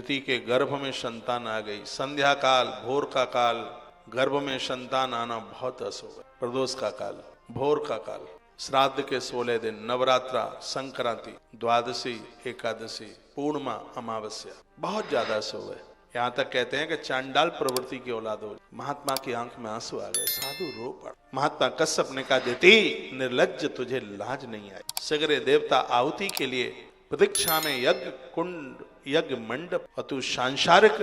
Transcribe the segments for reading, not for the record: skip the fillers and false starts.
दिति के गर्भ में संतान आ गई। संध्या काल, भोर का काल, गर्भ में संतान आना बहुत अशुभ है। प्रदोष का काल, भोर का काल, श्राद्ध के 16 दिन, नवरात्रा, संक्रांति, द्वादशी, एकादशी, पूर्णिमा, अमावस्या, बहुत ज्यादा शुभ है। यहाँ तक कहते हैं कि चांडाल प्रवृत्ति की औलाद हो। महात्मा की आंख में आंसू आ गए, साधु रो पड़। महात्मा कश्यप ने कहा, दिति निर्लज्ज, तुझे लाज नहीं आई। सगरे देवता आहुति के लिए प्रतीक्षा में यज्ञ कुंड, यज्ञ मंडप, और तू सांसारिक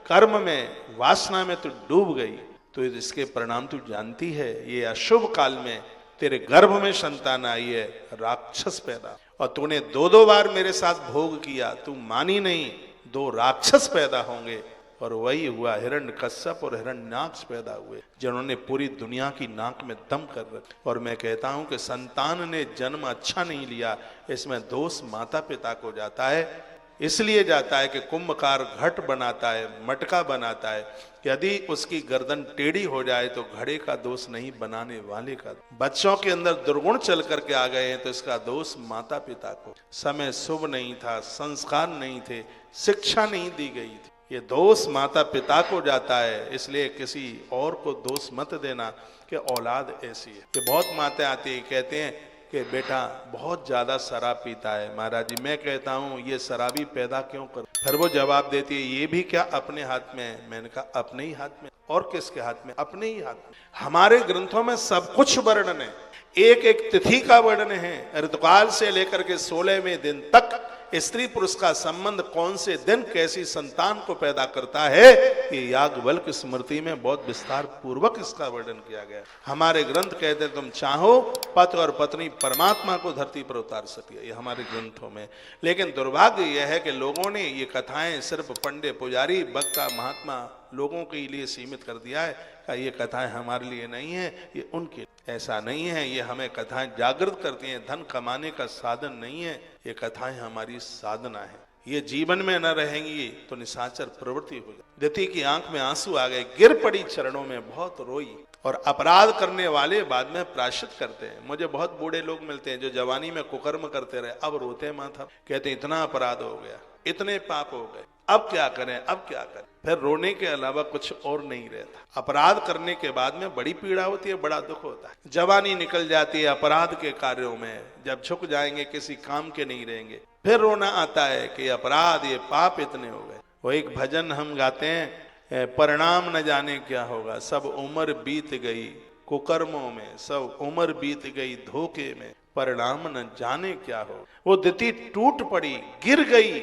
कर्म में, वासना में तू डूब गई। तो इसके परिणाम तू जानती है। ये अशुभ काल में तेरे गर्भ में संतान आई है, राक्षस पैदा, और तूने 2 बार मेरे साथ भोग किया, तू मानी नहीं, 2 राक्षस पैदा होंगे। और वही हुआ, हिरण्यकश्यप और हिरण्याक्ष पैदा हुए, जिन्होंने पूरी दुनिया की नाक में दम कर रखा। और मैं कहता हूं कि संतान ने जन्म अच्छा नहीं लिया, इसमें दोष माता पिता को जाता है। इसलिए जाता है कि कुंभकार घट बनाता है, मटका बनाता है, यदि उसकी गर्दन टेढ़ी हो जाए तो घड़े का दोष नहीं, बनाने वाले का। बच्चों के अंदर दुर्गुण चल करके आ गए हैं तो इसका दोष माता पिता को। समय शुभ नहीं था, संस्कार नहीं थे, शिक्षा नहीं दी गई थी, ये दोष माता पिता को जाता है। इसलिए किसी और को दोष मत देना कि औलाद ऐसी है। ये बहुत माताएं आती है, कहते हैं कि बेटा बहुत ज्यादा शराब पीता है। महाराज जी, मैं कहता हूं ये शराबी पैदा क्यों कर। फिर वो जवाब देती है, ये भी क्या अपने हाथ में है। मैंने कहा अपने ही हाथ में, और किसके हाथ में? अपने ही हाथ में। हमारे ग्रंथों में सब कुछ वर्णन है, एक एक तिथि का वर्णन है। ऋतुकाल से लेकर के 16वें दिन तक स्त्री पुरुष का संबंध, कौन से दिन कैसी संतान को पैदा करता है, ये याज्ञवल्क्य की स्मृति में बहुत विस्तार पूर्वक इसका वर्णन किया गया। हमारे ग्रंथ कहते हैं तुम चाहो पति और पत्नी परमात्मा को धरती पर उतार सके, ये हमारे ग्रंथों में। लेकिन दुर्भाग्य यह है कि लोगों ने ये कथाएं सिर्फ पंडित पुजारी वक्ता महात्मा लोगों के लिए सीमित कर दिया है। ये कथाएं हमारे लिए नहीं है, ये उनके। ऐसा नहीं है, ये हमें कथाएं जागृत करती हैं, धन कमाने का साधन नहीं है। ये कथाएं हमारी साधना है। ये जीवन में न रहेंगी तो निशाचर प्रवृत्ति हो जाए। दिति की आंख में आंसू आ गए, गिर पड़ी चरणों में, बहुत रोई। और अपराध करने वाले बाद में प्रायश्चित करते हैं। मुझे बहुत बूढ़े लोग मिलते हैं जो जवानी में कुकर्म करते रहे, अब रोते माथा, कहते इतना अपराध हो गया, इतने पाप हो गए, अब क्या करें, अब क्या करें। फिर रोने के अलावा कुछ और नहीं रहता। अपराध करने के बाद में बड़ी पीड़ा होती है, बड़ा दुख होता है। जवानी निकल जाती है अपराध के कार्यों में, जब झुक जाएंगे किसी काम के नहीं रहेंगे, फिर रोना आता है कि अपराध, ये पाप इतने हो गए। वो एक भजन हम गाते हैं, परिणाम न जाने क्या होगा, सब उम्र बीत गई कुकर्मों में, सब उम्र बीत गई धोखे में, परिणाम न जाने क्या हो। वो दिति टूट पड़ी, गिर गई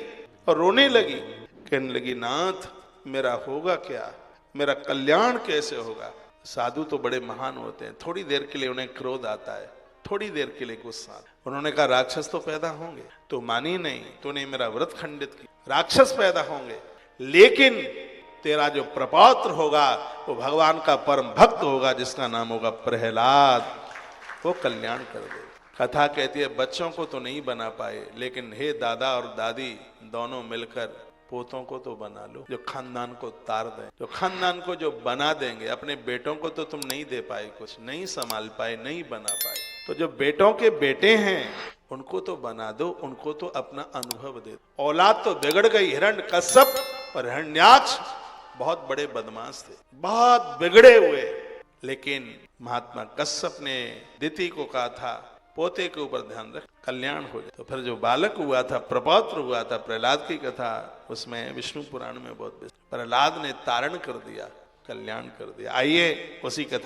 और रोने लगी, कहने लगी, नाथ मेरा होगा क्या, मेरा कल्याण कैसे होगा। साधु तो बड़े महान होते हैं, थोड़ी देर के लिए उन्हें क्रोध आता है, थोड़ी देर के लिए गुस्सा। उन्होंने कहा राक्षस तो पैदा होंगे, तो मानी नहीं, तूने मेरा व्रत खंडित किया, राक्षस पैदा होंगे, लेकिन तेरा जो प्रपौत्र होगा वो भगवान का परम भक्त होगा, जिसका नाम होगा प्रहलाद, वो कल्याण कर देगा। कथा कहती है बच्चों को तो नहीं बना पाए, लेकिन हे दादा और दादी दोनों मिलकर पोतों को तो बना लो, जो खानदान को तार दें, जो खानदान को जो बना देंगे। अपने बेटों को तो तुम नहीं दे पाए, कुछ नहीं संभाल पाए, नहीं बना पाए, तो जो बेटों के बेटे हैं उनको तो बना दो, उनको तो अपना अनुभव दे दो। औलाद तो बिगड़ गई। हिरण्यकश्यप और हिरण्याक्ष बहुत बड़े बदमाश थे, बहुत बिगड़े हुए, लेकिन महात्मा कश्यप ने दिति को कहा था पोते के ऊपर ध्यान रख, कल्याण हो जाए। तो फिर जो बालक हुआ था, प्रपौत्र हुआ था, प्रहलाद की कथा उसमें विष्णु पुराण में बहुत प्रहलाद ने तारण कर दिया, कल्याण कर दिया। आइए उसी कथा